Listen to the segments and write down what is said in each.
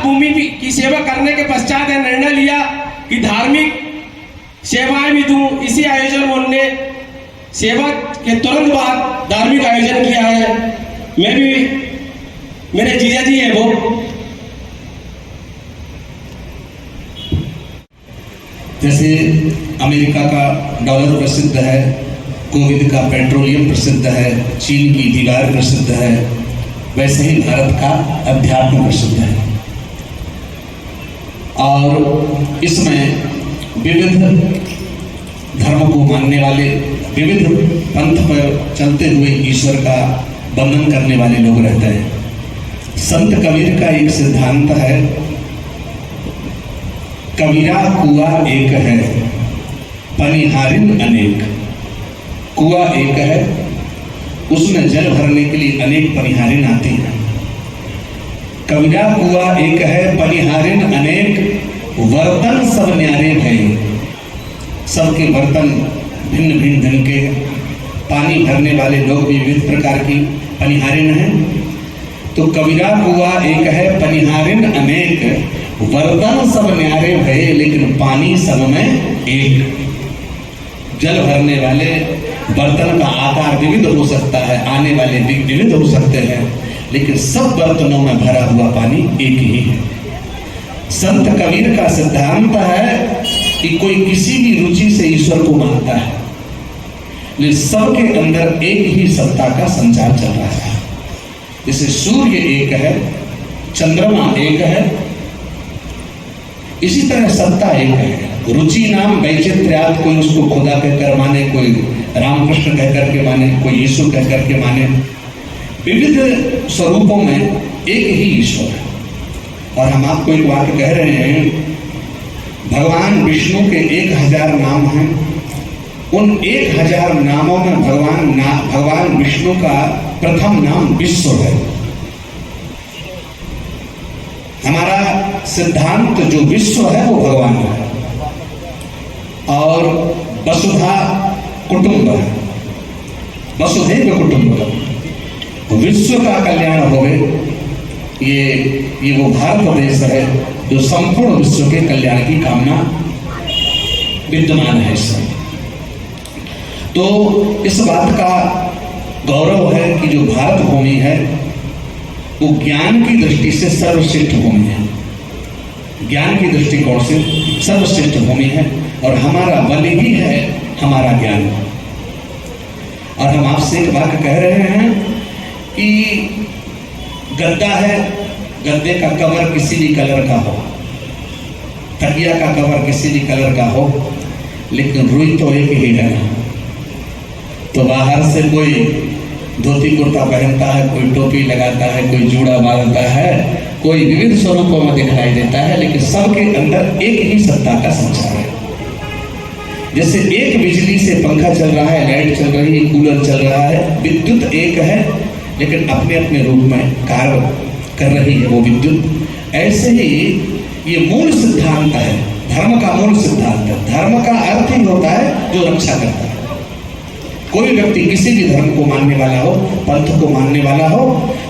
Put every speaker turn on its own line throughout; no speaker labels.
भूमि की सेवा करने के पश्चात यह निर्णय लिया कि धार्मिक सेवाएं भी दूं। इसी आयोजन में उन्होंने सेवा के तुरंत बाद धार्मिक आयोजन किया है। मैं भी, मेरे जीजा जी है वो।
जैसे अमेरिका का डॉलर प्रसिद्ध है, कोविड का पेट्रोलियम प्रसिद्ध है, चीन की दीवार प्रसिद्ध है, वैसे ही भारत का अध्यात्म प्रसिद्ध है। और इसमें विविध धर्म को मानने वाले, विविध पंथ पर चलते हुए ईश्वर का वंदन करने वाले लोग रहते हैं। संत कबीर का एक सिद्धांत है, कबीरा कुआ एक है, पनिहारिन अनेक। कुआ एक है, उसमें जल भरने के लिए अनेक पनिहारिन आती हैं। कबीरा कुआ एक है, पनिहारिन अनेक, बर्तन सब न्यारे भये। सबके बर्तन भिन्न भिन्न ढंग के, पानी भरने वाले लोग भी विविध प्रकार की पनिहारिन हैं। तो कबीरा कुआ एक है, पनिहारिन अनेक, बर्तन सब न्यारे भये, लेकिन पानी सब में एक। जल भरने वाले बर्तन का आकार विविध हो सकता है, आने वाले विविध हो सकते हैं, लेकिन सब बर्तनों में भरा हुआ पानी एक ही है। संत कबीर का सिद्धांत है कि कोई किसी भी रुचि से ईश्वर को मानता है, लेकिन सबके अंदर एक ही सत्ता का संचार चल रहा है। जैसे सूर्य एक है, चंद्रमा एक है, इसी तरह सत्ता एक है। रुचि नाम वैचित्र्यात्, कोई उसको खुदा कहकर माने, कोई रामकृष्ण कहकर के माने, कोई यीशु कहकर के माने। विविध स्वरूपों में एक ही ईश्वर है। और हम आपको एक वाक्य कह रहे हैं, भगवान विष्णु के 1000 नाम हैं। उन 1000 नामों में भगवान विष्णु का प्रथम नाम विश्व है। हमारा सिद्धांत जो विश्व है वो भगवान है। और वसुधा कुटुंब है, वसुधैव कुटुंबकम्। विश्व का कल्याण होवे, ये वो भारत देश है जो संपूर्ण विश्व के कल्याण की कामना विद्यमान है इसमें। तो इस बात का गौरव है कि जो भारत भूमि है वो ज्ञान की दृष्टि से सर्वश्रेष्ठ भूमि है। ज्ञान की दृष्टिकोण से सर्वश्रेष्ठ भूमि है, और हमारा बल ही है हमारा ज्ञान। और हम आपसे एक बात कह रहे हैं कि गद्दा है, गद्दे का कवर किसी भी कलर का हो, तकिया का कवर किसी भी कलर का हो, लेकिन रुई तो एक ही है ना। तो बाहर से कोई धोती कुर्ता पहनता है, कोई टोपी लगाता है, कोई जूड़ा बांधता है, कोई विविध स्वरूपों में दिखाई देता है, लेकिन सबके अंदर एक ही सत्ता का संचार है। जैसे एक बिजली से पंखा चल रहा है, लाइट चल रही है, कूलर चल रहा है, विद्युत एक है, लेकिन अपने अपने रूप में कार्य कर रही है वो विद्युत। ऐसे ही ये मूल सिद्धांत है, धर्म का मूल सिद्धांत है। धर्म का अर्थ ही होता है जो रक्षा करता है। कोई व्यक्ति किसी भी धर्म को मानने वाला हो, पंथ को मानने वाला हो,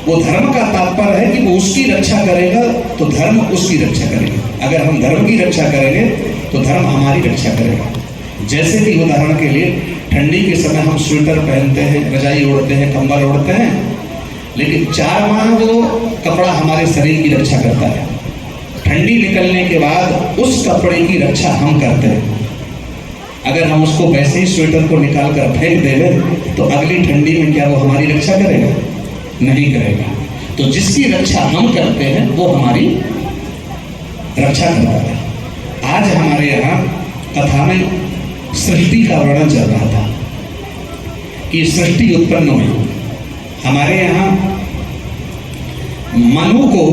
वो धर्म का तात्पर्य है कि वो उसकी रक्षा करेगा तो धर्म उसकी रक्षा करेगा। अगर हम धर्म की रक्षा करेंगे तो धर्म हमारी रक्षा करेगा। जैसे कि उदाहरण के लिए ठंडी के समय हम स्वेटर पहनते हैं, रजाई ओढ़ते हैं, कंबल ओढ़ते हैं, लेकिन 4 माह वो कपड़ा हमारे शरीर की रक्षा करता है। ठंडी निकलने के बाद उस कपड़े की रक्षा हम करते हैं। अगर हम उसको वैसे ही स्वेटर को निकाल कर फेंक देंगे तो अगली ठंडी में क्या वो हमारी रक्षा करेगा? नहीं करेगा। तो जिसकी रक्षा हम करते हैं वो हमारी रक्षा करता है। आज हमारे यहाँ कथा में सृष्टि का वर्णन चल रहा था कि सृष्टि उत्पन्न हुई। हमारे यहाँ मनु को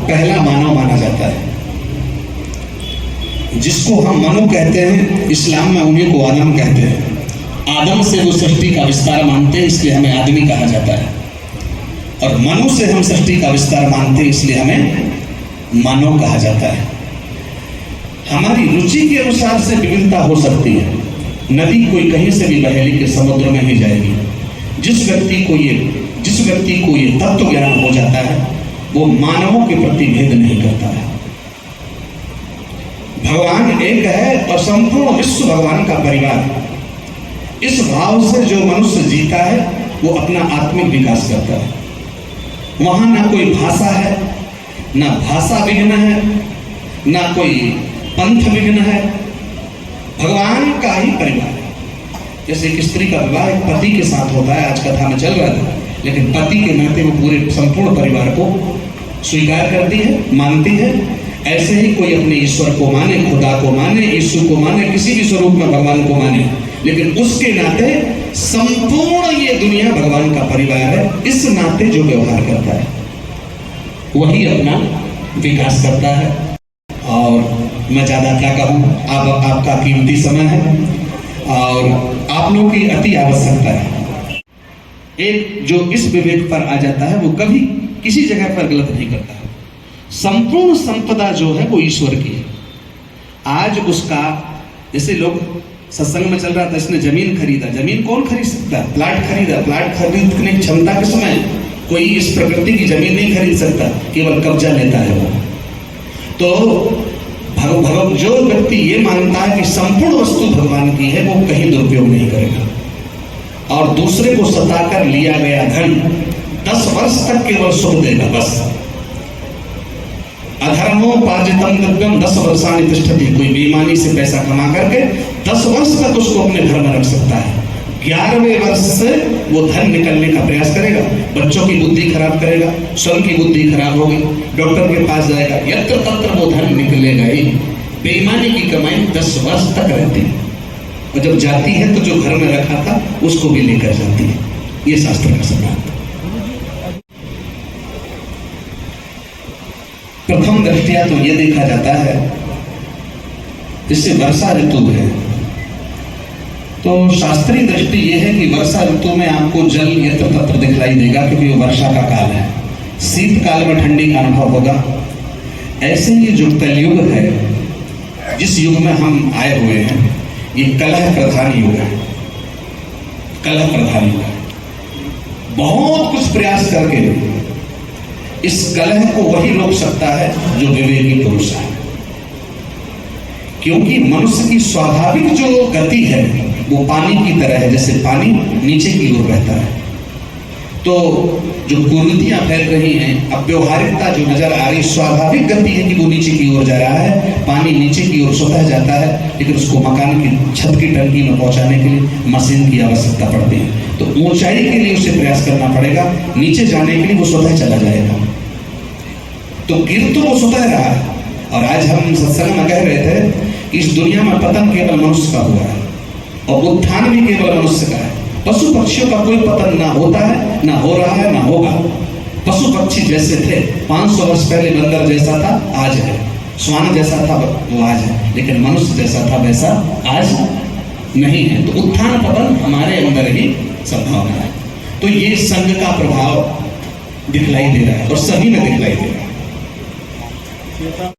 पहला मानव माना जाता है। जिसको हम मनु कहते हैं, इस्लाम में उन्हीं को आदम कहते हैं। आदम से वो सृष्टि का विस्तार मानते हैं, इसलिए हमें आदमी कहा जाता है। और मनु से हम सृष्टि का विस्तार मानते हैं, इसलिए हमें मानव कहा जाता है। हमारी रुचि के अनुसार से विभिन्नता हो सकती है। नदी कोई कहीं से भी बहे लेकिन समुद्र में ही जाएगी। जिस व्यक्ति को ये तत्व ज्ञान हो जाता है वो मानवों के प्रति भेद नहीं करता है। भगवान एक है और संपूर्ण विश्व भगवान का परिवार है। इस भाव से जो मनुष्य जीता है वो अपना आत्मिक विकास करता है। वहां ना कोई भाषा है, ना भाषा विघ्न है, ना कोई पंथ विघ्न है, भगवान का ही परिवार है। जैसे एक स्त्री का विवाह एक पति के साथ होता है, आज कथा में चल रहा था, लेकिन पति के नाते वो पूरे संपूर्ण परिवार को स्वीकार करती है, मानती है। ऐसे ही कोई अपने ईश्वर को माने, खुदा को माने, यीशु को माने, किसी भी स्वरूप में भगवान को माने, लेकिन उसके नाते संपूर्ण ये दुनिया भगवान का परिवार है। इस नाते जो व्यवहार करता है वही अपना विकास करता है। और मैं ज्यादा क्या कहूँ, आपका कीमती समय है और आप लोगों की अति आवश्यकता है। एक जो इस विवेक पर आ जाता है वो कभी किसी जगह पर गलत नहीं करता है। संपूर्ण संपदा जो है वो ईश्वर की है। आज उसका, जैसे लोग सत्संग में चल रहा था, इसने जमीन खरीदा, जमीन कौन खरीद सकता है? प्लाट खरीदा, प्लाट खरीदने की क्षमता किसमें है? कोई इस प्रकृति की जमीन नहीं खरीद सकता, केवल कब्जा लेता है वो। तो जो व्यक्ति ये मानता है कि संपूर्ण वस्तु भगवान की है, वो कहीं दुरुपयोग नहीं करेगा और दूसरे को सताकर लिया गया धन 10 वर्ष तक केवल सुख देगा बस। अधर्मोपार्जितम द्रव्यम 10 वर्षाणि तिष्ठति। कोई बेईमानी से पैसा कमा करके 10 वर्ष तक उसको अपने घर में रख सकता है। 11वें वर्ष से वो धन निकलने का प्रयास करेगा, बच्चों की बुद्धि खराब करेगा, स्वयं की बुद्धि खराब होगी, डॉक्टर के पास जाएगा, यत्र तत्र वो धन निकलेगा ही। बेईमानी की कमाई 10 वर्ष तक रहती है और जब जाती है तो जो घर में रखा था उसको भी लेकर जाती है। ये शास्त्र का सिद्धांत। प्रथम दृष्टिया तो ये देखा जाता है, इससे वर्षा ऋतु है तो शास्त्रीय दृष्टि यह है कि वर्षा ऋतु में आपको जल यत्र तत्र दिखलाई देगा क्योंकि वो वर्षा का काल है। शीतकाल में ठंडी का अनुभव होगा। ऐसे ही जो कलयुग है, जिस युग में हम आए हुए हैं, ये कलह प्रधान युग है। कलह प्रधान युग है। बहुत कुछ प्रयास करके इस कलह को वही रोक सकता है जो विवेकी पुरुष है, क्योंकि मनुष्य की स्वाभाविक जो गति है वो पानी की तरह है। जैसे पानी नीचे की ओर बहता है, तो जो कुरीतियां फैल रही हैं, अब व्यवहारिकता जो नजर आ रही, स्वाभाविक गति है कि वो नीचे की ओर जा रहा है। पानी नीचे की ओर स्वतः जाता है, लेकिन उसको मकान की छत की टंकी में पहुंचाने के लिए मशीन की आवश्यकता पड़ती है। तो ऊंचाई के लिए उसे प्रयास करना पड़ेगा, नीचे जाने के लिए वो स्वतः चला जाएगा। तो गिर तो वो स्वतः रहा है। और आज हम सत्संग में कह रहे थे कि इस दुनिया में पतन केवल मनुष्य का हुआ है और उत्थान भी केवल मनुष्य का है। पशु पक्षियों का कोई पतन ना होता है, ना हो रहा है, ना होगा। पशु पक्षी जैसे थे 500 वर्ष पहले, बंदर जैसा था आज है, श्वान जैसा था वो आज है, लेकिन मनुष्य जैसा था वैसा आज नहीं है। तो उत्थान पतन हमारे अंदर ही संभावना है। तो ये संघ का प्रभाव दिखलाई दे रहा है और सभी में दिखलाई दे रहा है।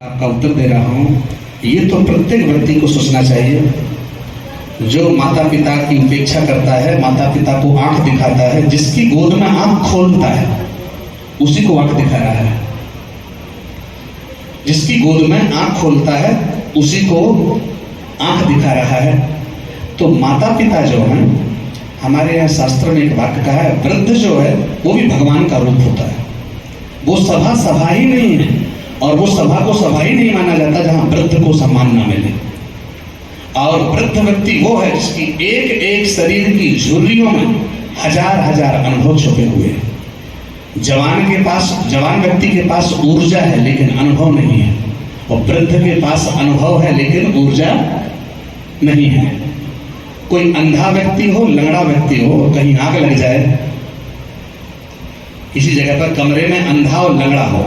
आपका उत्तर दे रहा हूं, ये तो प्रत्येक व्यक्ति को सोचना चाहिए। जो माता पिता की उपेक्षा करता है, माता पिता को आंख दिखाता है, जिसकी गोद में आंख खोलता है उसी को आंख दिखा रहा है। जिसकी गोद में आंख खोलता है उसी को आंख दिखा रहा है। तो माता पिता जो है, हमारे यहाँ शास्त्र में एक वाक्य कहा है, वृद्ध जो है वो भी भगवान का रूप होता है। वो सभा सभा ही नहीं है और वो सभा को सभा ही नहीं माना जाता जहां वृद्ध को सम्मान न मिले। और वृद्ध व्यक्ति वो है जिसकी एक एक शरीर की झुर्रियों में हजार हजार अनुभव छुपे हुए हैं। जवान व्यक्ति के पास ऊर्जा है लेकिन अनुभव नहीं है, और वृद्ध के पास अनुभव है लेकिन ऊर्जा नहीं है। कोई अंधा व्यक्ति हो, लंगड़ा व्यक्ति हो, कहीं आग लग जाए, किसी जगह पर कमरे में अंधा और लंगड़ा हो,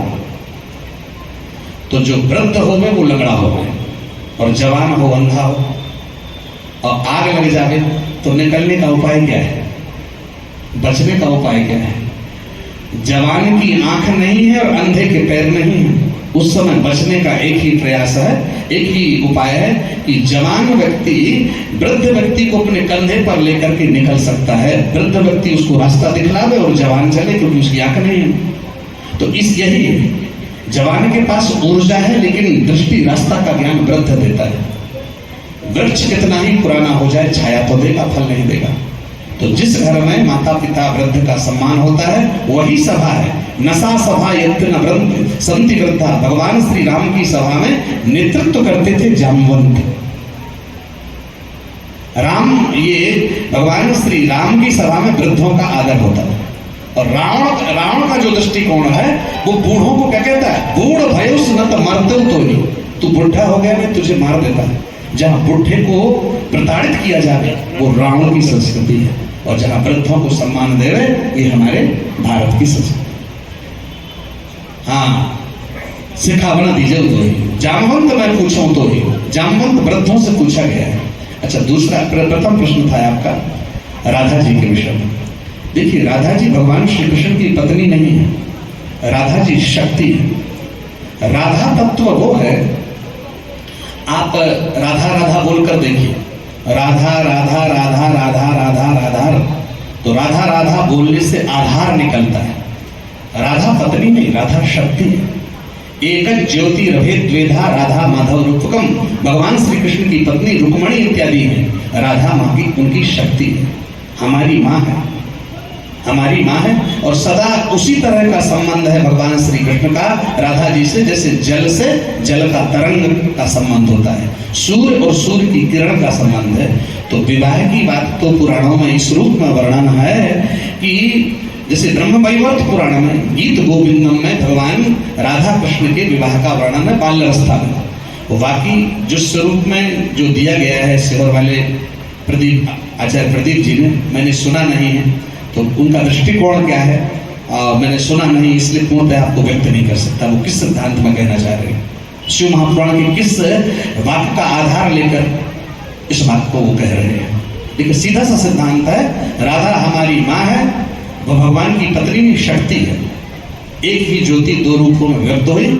तो जो वृद्ध हो गए वो लंगड़ा हो गए और जवान हो अंधा हो, और आग लग जाए तो निकलने का उपाय क्या है? बचने का उपाय क्या है? जवान की आंख नहीं है और अंधे के पैर नहीं है, उस समय बचने का एक ही प्रयास है, एक ही उपाय है कि जवान व्यक्ति वृद्ध व्यक्ति को अपने कंधे पर लेकर के निकल सकता है। वृद्ध व्यक्ति उसको रास्ता दिखलावे और जवान चले, क्योंकि उसकी आंख नहीं है। तो इस यही है, जवान के पास ऊर्जा है लेकिन दृष्टि रास्ता का ज्ञान वृद्ध देता है। वृक्ष कितना ही पुराना हो जाए छाया तो देगा, फल नहीं देगा। तो जिस घर में माता पिता वृद्ध का सम्मान होता है वही सभा है। नसा सभा यत्र न वृद्ध संति वृद्धा। भगवान श्री राम की सभा में नेतृत्व करते थे जामवंत। भगवान श्री राम की सभा में वृद्धों का आदर होता है। और रावण का जो दृष्टिकोण है वो बूढ़ों को क्या कहता है, बूढ़ भयुस न तो मरते तो नहीं, तू बुढ़ा हो गया मैं तुझे मार देता है। जहां बुढ़े को प्रताड़ित किया जाए वो रावण की संस्कृति है, और जहां वृद्धों को सम्मान देवे ये हमारे भारत की संस्कृति। हाँ, सिखावना दीजिए तो ही, जामवंत मैं पूछूं तो ही, जामवंत वृद्धों से पूछा गया है। अच्छा, दूसरा प्रथम प्रश्न था आपका राधा जी के विषय में। देखिए, राधा जी भगवान श्री कृष्ण की पत्नी नहीं है, राधा जी शक्ति है। राधा तत्व वो है, आप राधा राधा बोलकर देखिए, राधा राधा राधा राधा राधा राधा, तो राधा राधा बोलने से आधार निकलता है। राधा पत्नी नहीं, राधा शक्ति है। एक ज्योति रभे द्वेधा राधा माधव रूपकम। भगवान श्री कृष्ण की पत्नी रुक्मणी इत्यादि है। राधा माँ की उनकी शक्ति है, हमारी माँ है, हमारी माँ है। और सदा उसी तरह का संबंध है भगवान श्री कृष्ण का राधा जी से, जैसे जल से जल का तरंग का संबंध होता है, सूर्य और सूर्य की किरण का संबंध है। तो विवाह की बात तो पुराणों में इस रूप में वर्णन है कि जैसे ब्रह्म वैवर्त पुराण में गीत गोविंदम में भगवान राधा कृष्ण के विवाह का वर्णन है बाल्यावस्था में। बाकी जो स्वरूप में जो दिया गया है सेवर वाले आचार्य प्रदीप जी ने, मैंने सुना नहीं है, तो उनका दृष्टिकोण क्या है मैंने सुना नहीं, इसलिए पूर्णतः आपको व्यक्त नहीं कर सकता वो किस सिद्धांत में कहना चाह रहे हैं, शिव महापुराण के किस वाक्य का आधार लेकर इस बात को वो कह रहे हैं। लेकिन सीधा सा सिद्धांत है, राधा हमारी माँ है, वो भगवान की पत्नी शक्ति है। एक ही ज्योति दो रूपों में व्यक्त हुई।